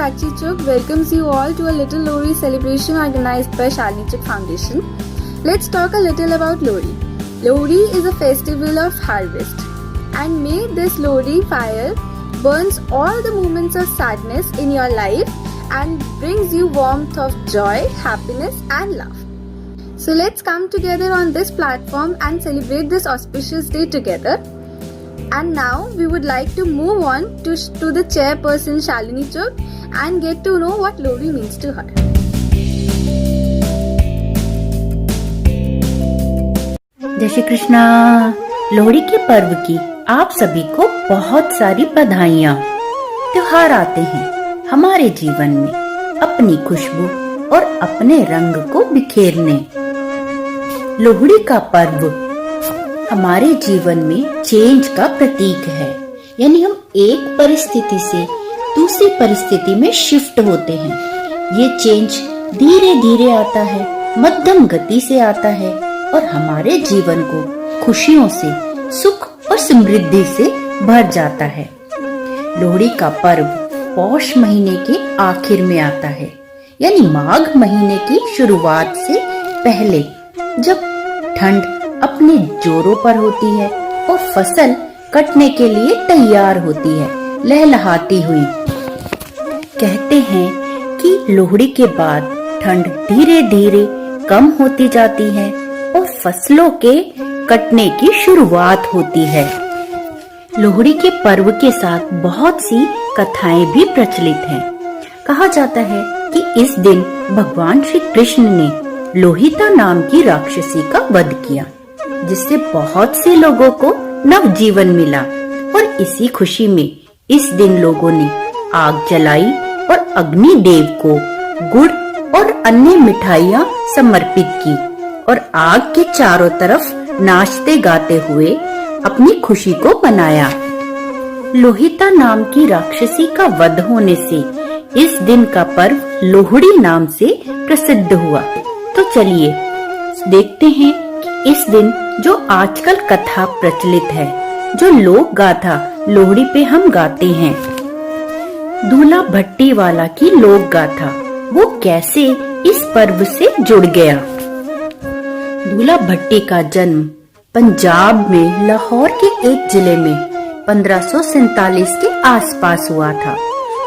Sakshi Chuk welcomes you all to a little Lohri celebration organized by Shalini Chuk Foundation. Let's talk a little about Lohri. Lohri is a festival of harvest, and may this Lohri fire burns all the moments of sadness in your life and brings you warmth of joy, happiness and love. So let's come together on this platform and celebrate this auspicious day together. And now we would like to move on to the chairperson Shalini Chuk and get to know what Lohri means to her. जय श्री कृष्णा। लोहड़ी के पर्व की आप सभी को बहुत सारी बधाइयाँ। त्योहार आते हैं हमारे जीवन में अपनी खुशबू और अपने रंग को बिखेरने। लोहड़ी का पर्व हमारे जीवन में चेंज का प्रतीक है, यानी हम एक परिस्थिति से दूसरी परिस्थिति में शिफ्ट होते हैं। ये चेंज धीरे धीरे आता है, मध्यम गति से आता है और हमारे जीवन को खुशियों से, सुख और समृद्धि से भर जाता है। लोहड़ी का पर्व पौष महीने के आखिर में आता है, यानी माघ महीने की शुरुआत से पहले, जब ठंड अपने जोरों पर होती है और फसल कटने के लिए तैयार होती है, लहलहाती हुई। कहते हैं कि लोहड़ी के बाद ठंड धीरे धीरे कम होती जाती है और फसलों के कटने की शुरुआत होती है। लोहड़ी के पर्व के साथ बहुत सी कथाएं भी प्रचलित हैं। कहा जाता है कि इस दिन भगवान श्री कृष्ण ने लोहिता नाम की राक्षसी का वध किया, जिससे बहुत से लोगों को नव जीवन मिला और इसी खुशी में इस दिन लोगों ने आग जलाई और अग्नि देव को गुड़ और अन्य मिठाइयाँ समर्पित की और आग के चारों तरफ नाचते गाते हुए अपनी खुशी को मनाया। लोहिता नाम की राक्षसी का वध होने से इस दिन का पर्व लोहड़ी नाम से प्रसिद्ध हुआ। तो चलिए देखते हैं कि इस दिन जो आजकल कथा प्रचलित है, जो लोक गाथा लोहड़ी पे हम गाते हैं, दूल्हा भट्टी वाला की लोक गाथा, वो कैसे इस पर्व से जुड़ गया। दूल्हा भट्टी का जन्म पंजाब में लाहौर के एक जिले में 1547 के आसपास हुआ था।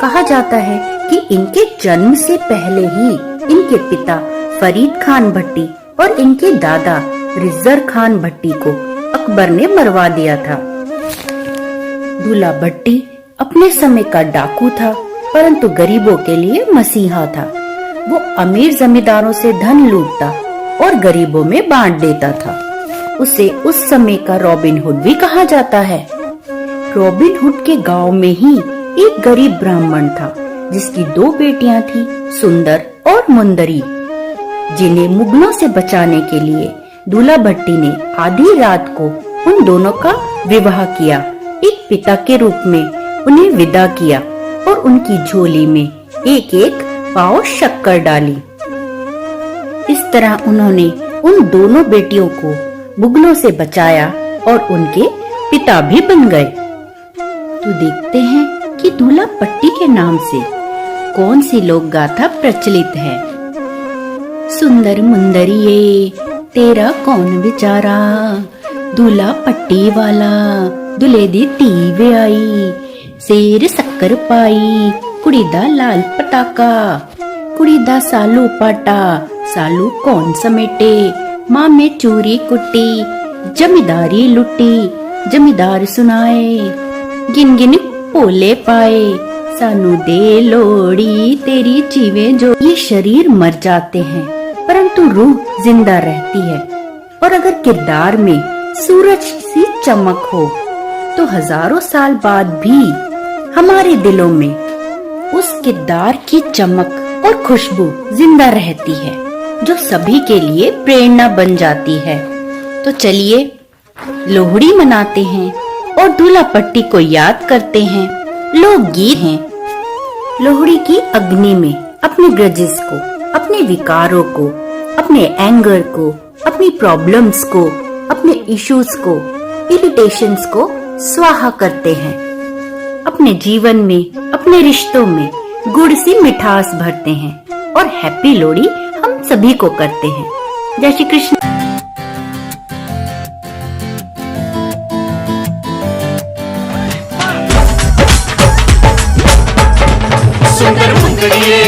कहा जाता है कि इनके जन्म से पहले ही इनके पिता फरीद खान भट्टी और इनके दादा रिजर खान भट्टी को अकबर ने मरवा दिया था। दूल्हा भट्टी अपने समय का डाकू था, परंतु गरीबों के लिए मसीहा था। वो अमीर जमींदारों से धन लूटता और गरीबों में बांट देता था। उसे उस समय का रॉबिन हुड भी कहा जाता है। रॉबिन हुड के गांव में ही एक गरीब ब्राह्मण था, जिसकी 2 बेटियां थी, सुंदर और मुंदरी, जिन्हें मुगलों से बचाने के लिए दूल्हा भट्टी ने आधी रात को उन दोनों का विवाह किया। एक पिता के रूप में उन्हें विदा किया और उनकी झोली में एक एक पाव शक्कर डाली। इस तरह उन्होंने उन दोनों बेटियों को मुगलों से बचाया और उनके पिता भी बन गए। तो देखते हैं कि दूल्हा भट्टी के नाम से कौन सी लोक गाथा प्रचलित है। सुंदर मुंदरिये तेरा कौन विचारा, दूल्हा पट्टी वाला दुल्हे दी धी आई, शेर शक्कर पाई कुड़ी दा लाल पटाका, कुड़ी दा सालू पाटा सालू कौन समेटे, माँ में चूरी कुट्टी जमींदारी लुट्टी, जमींदार सुनाए गिन गिन पोले पाए, सानू दे लोड़ी तेरी जीवे जो। ये शरीर मर जाते हैं परंतु रूह जिंदा रहती है, और अगर किरदार में सूरज सी चमक हो तो हजारों साल बाद भी हमारे दिलों में उस किरदार की चमक और खुशबू जिंदा रहती है, जो सभी के लिए प्रेरणा बन जाती है। तो चलिए लोहड़ी मनाते हैं और दूल्हा भट्टी को याद करते हैं। लोकगीत हैं। लोहड़ी की अग्नि में अपने ग्रजेस को, अपने विकारों को, अपने एंगर को, अपनी प्रॉब्लम्स को, अपने इश्यूज को, इरिटेशंस को स्वाहा करते हैं। अपने जीवन में, अपने रिश्तों में गुड़ सी मिठास भरते हैं और हैप्पी लोहड़ी हम सभी को करते हैं। जय श्री कृष्ण। सुंदर मुंदड़िए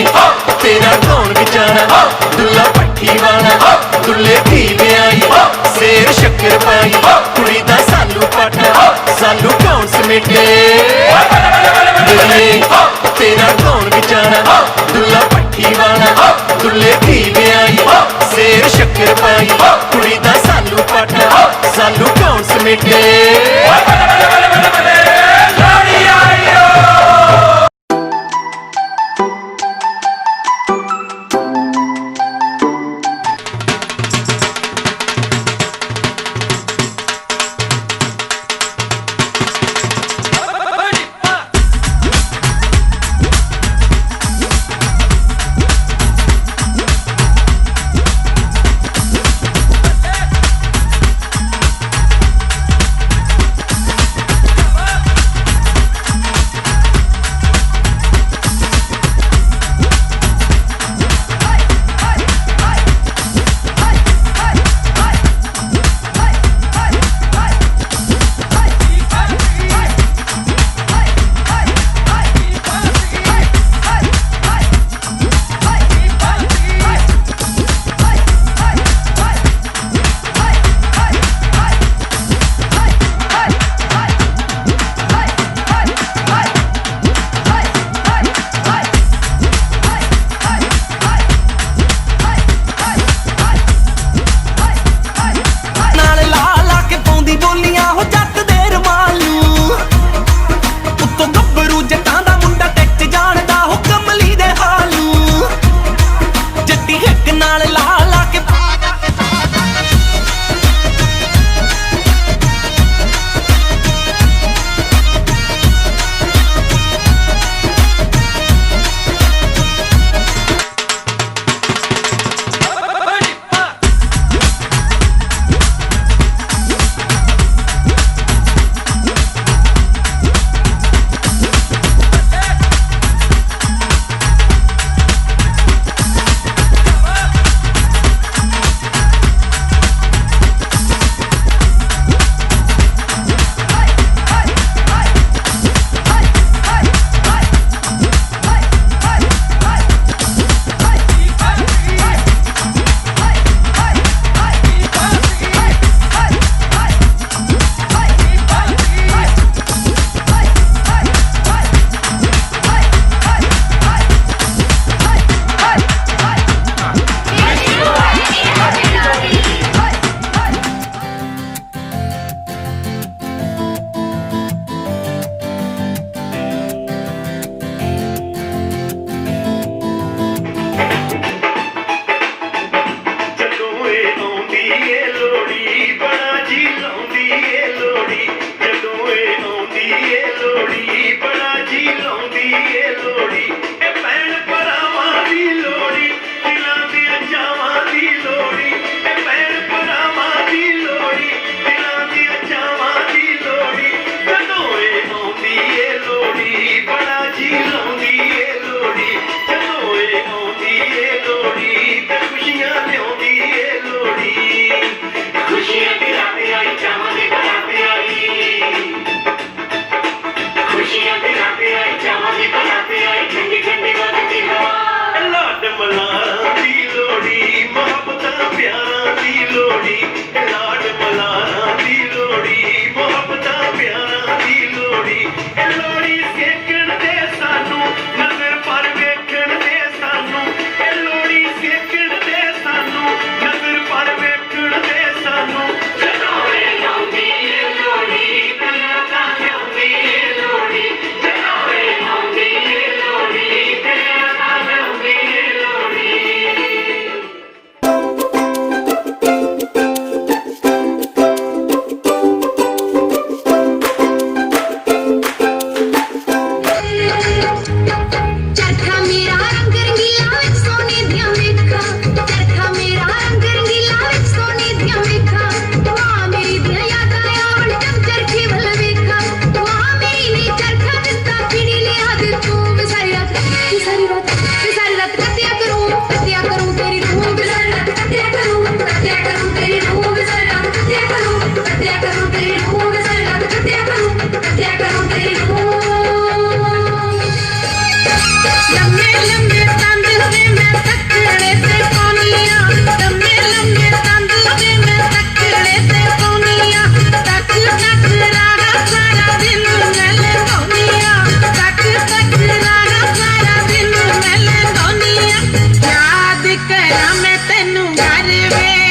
तेरा कौन बेचारा, दुल्ला पट्टी वाला दुल्ले धी आई, सेर शक्कर पाई कुड़ी दा सालू पाटा, सालू कौन समेटे। तेरा कौन बेचारा, दुल्ला पट्टी वाला दुल्ले धी आई, सेर शक्कर पाई कुड़ी दा सालू पाटा, सालू कौन समेटे।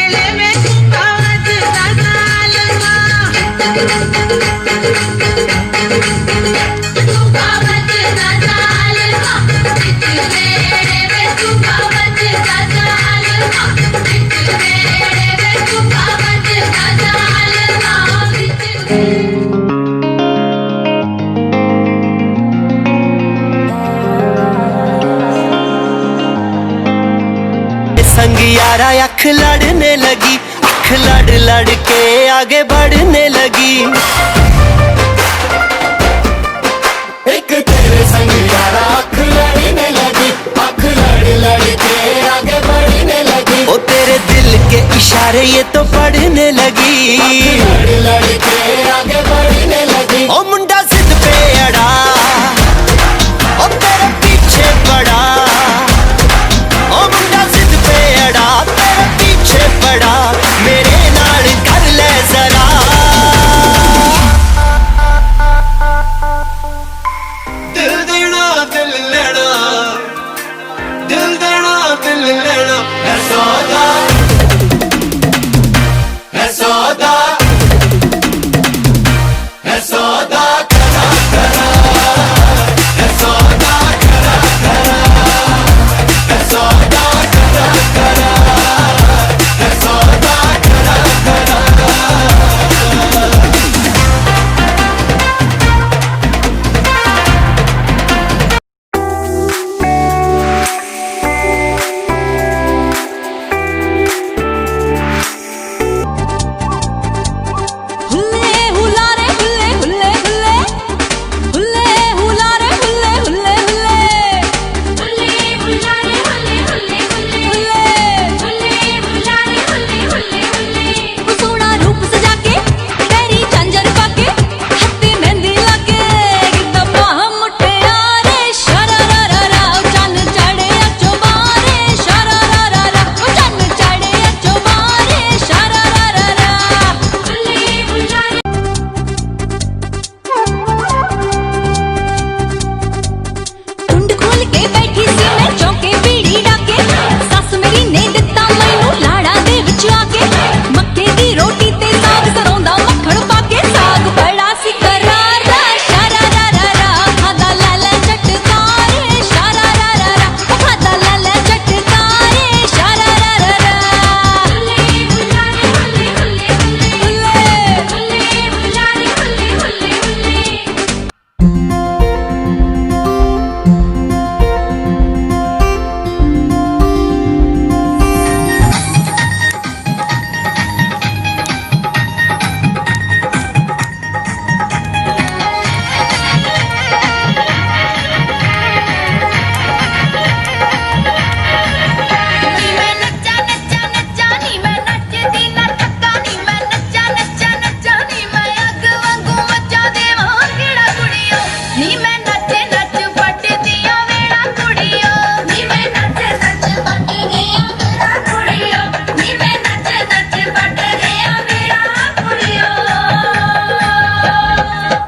वेले में झुमका बजदा सालमा झुमका बजदा सालमा बिच वेले में झुमका बजदा सालमा बिच वेले में झुमका बजदा सालमा बिच संग यारा अख लड़ने लगी, अख लड़ लड़ के आगे बढ़ने लगी। एक तेरे संग यारा अख लड़ने लगी, अख लड़ लड़ के आगे बढ़ने लगी। ओ तेरे दिल के इशारे ये तो पढ़ने लगी, लड़ लड़ के आगे बढ़ने लगी। ओ मुंडा जिद पे अड़ा, ओ तेरे पीछे पड़ा। ओ मुंडा जिद पे अड़ा, तेरे पीछे पड़ा। मेरे नाल कर ले जरा। दिल देना दिल लेना, दिल देना दिल लेना है सौदा, है सौदा, है सौदा करा करा, है सौदा करा करा, है सौदा करा करा, है सौदा करा करा। हुल्ले हुलारे हुल्ले हुल्ले हुल्ले हुल्ले हुलारे हुल्ले हुल्ले हुल्ले हुल्ले हुलारे हुल्ले हुल्ले हुल्ले हुल्ले हुलारे हुल्ले हुल्ले हुल्ले सोना रूप सजा के तेरी झांझर पाके हत्थे मेहंदी लाके गिद्दा बाह मुटियारे शरारारा चन्न चढ़े अचो बारे शरारारा चन्न चढ़े अचो बारे शरारारा हुल्ले हुलारे टुंड खोल के बैठी सी मैं चौके बीड़ी डाके सस मेरी ने दिता मैनू लाड़ा दे विच आके मक्के दी रोटी ते साग सरों दा मक्खण पाके साग बड़ा सी करारा शरारारा खादा लै लै चटकारे शरारारा खादा लै लै चटकारे शरारारा हुल्ले हुलारे हुल्ले हुल्ले हुल्ले हुल्ले हुलारे हुल्ले हुल्ले हुल्ले नी मैं नच्चा नच्चा नच्चा नी मैं नचदी ना थक्का नी मैं नच्चा नच्चा नच्चा नी मैं अग वांगू मचा देवां केड़ा कुड़ियो नी मैं नच्चे नच पट दिया वेड़ा कुड़ियो नी मैं नच्चे नच पट दिया वेड़ा कुड़ियो नी मैं नच्चे नच पट दिया वेड़ा कुड़ियो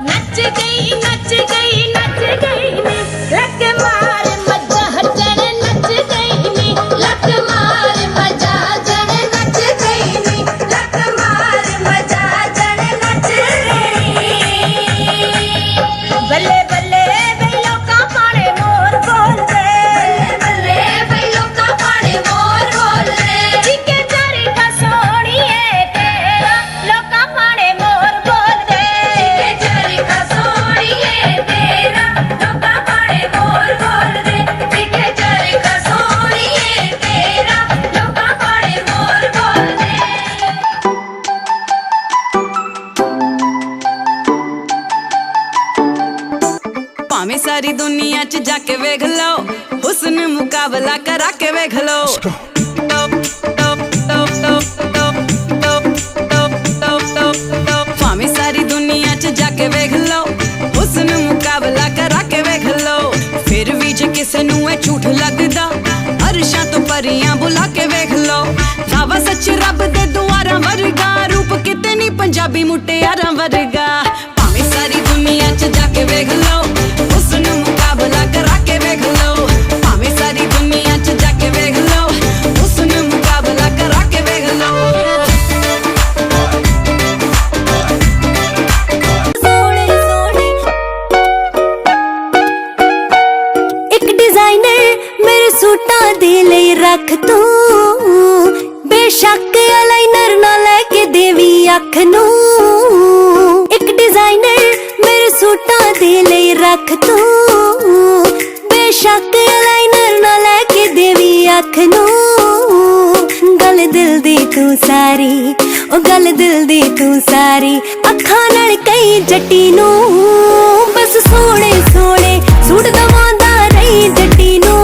नच गई नच गई नच गई नी लक मार मजा हटन नच गई नी लक मार मजा जन नच गई नी लक मार मजा जन नच गई बल्ले बल्ले बई लोका पाने मोर बोलदे बल्ले बई लोका पाने मोर बोलदे जिके चारी का सोणीए तेरा लोका पाने मोर बोलदे जिके चारी का सोणीए तेरा लोका पाने मोर बोलदे जिके चारी का सोणीए तेरा लोका पाने मोर बोलदे ਭਾਵੇਂ ਸਾਰੀ ਦੁਨੀਆ 'ਚ ਜਾ ਕੇ ਵੇਖ ਲਓ ਹੁਸਨ ਮੁਕਾਬਲਾ ਕਰਾ ਕੇ ਵੇਖ ਲਓ ਭਾਵੇਂ ਸਾਰੀ ਦੁਨੀਆ 'ਚ ਜਾ ਕੇ ਵੇਖ ਲਓ ਹੁਸਨ ਮੁਕਾਬਲਾ ਕਰਾ ਕੇ ਵੇਖ ਲਓ ਫਿਰ ਵੀ ਜੇ ਕਿਸੇ ਨੂੰ ਇਹ ਝੂਠ ਲੱਗਦਾ ਅਰਸ਼ਾਂ ਤੋਂ ਪਰੀਆਂ ਬੁਲਾ ਕੇ ਵੇਖ ਲਓ ਰਾਵਾ ਸੱਚ ਰੱਬ ਦੇ ਦੁਆਰਾਂ ਵਰਗਾ ਰੂਪ ਕਿਤੇ ਨਹੀਂ ਪੰਜਾਬੀ ਮੁਟਿਆਰਾਂ ਵਰਗਾ ਭਾਵੇਂ ਸਾਰੀ ਦੁਨੀਆ 'ਚ ਜਾ ਕੇ ਵੇਖ ਲਓ ਹੁਸਨ ਮੁਕਾਬਲਾ ਕਰਾ ਕੇ ਵੇਖ ਲਓ ਭਾਵੇਂ ਸਾਰੀ ਦੁਨੀਆ 'ਚ ਜਾ ਕੇ ਵੇਖ ਲਓ ਹੁਸਨ ਮੁਕਾਬਲਾ ਕਰਾ ਕੇ ਵੇਖ ਲਓ बेशक अलाइनर ना लेके देवी अख नू, एक डिजाइनर मेरे सूटां दे लई रख तू। बेशक अलाइनर ना लेके देवी अख नू, गल दिल दी तू सारी, ओ गल दिल दी तू सारी। अखां नाल कई जट्टी नू, बस सोहणे सोहणे सूट दवांदा रही जट्टी नू,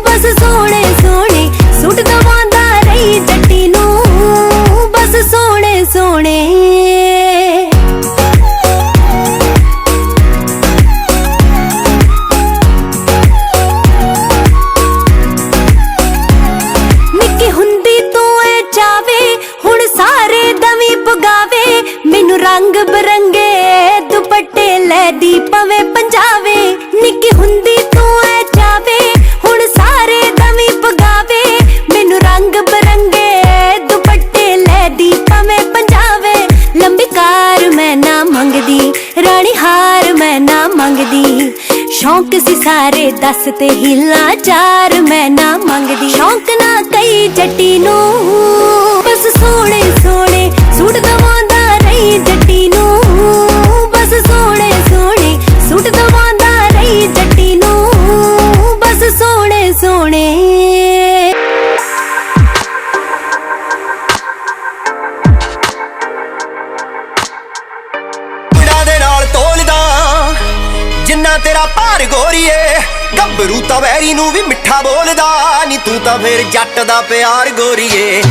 बस सोहणे सोहणे सूट दवांदा रही जट्टी नू, बस सोहणे सोहणे। निक्की हुंदी तू ऐ चावे हुण सारे दवी पुगावे, मैनू रंग बरंगे दुपट्टे लै दी पवे पंजावे। निक्की हुंदी तू ऐ चावे हुण सारे दवी पुगावे, मैनू रंग बरंगे दुपट्टे लै दी पवे पंजावे। लंबी कार मैं ना मंगदी, रानी हार मैं ना मंगदी, शौक सी सारे दस ते हिला चार मैं ना मंगदी। शौक ना कई जट्टी नू, बस सोहणे सोहणे सूट दवांदा रही जट्टी नू, बस सोहणे सोहणे सूट दवांदा रही जट्टी नू, बस सोहणे सोहणे। ਕੁੜਾ ਦੇ ਨਾਲ ਤੋਲਦਾ ਜਿੰਨਾ ਤੇਰਾ ਭਾਰ ਗੋਰੀਏ, ਗੱਭਰੂ ਤਾਂ ਵੈਰੀ ਨੂੰ ਵੀ ਮਿੱਠਾ ਬੋਲਦਾ ਨੀ, ਤੂੰ ਤਾਂ ਫੇਰ ਜੱਟ ਦਾ ਪਿਆਰ ਗੋਰੀਏ।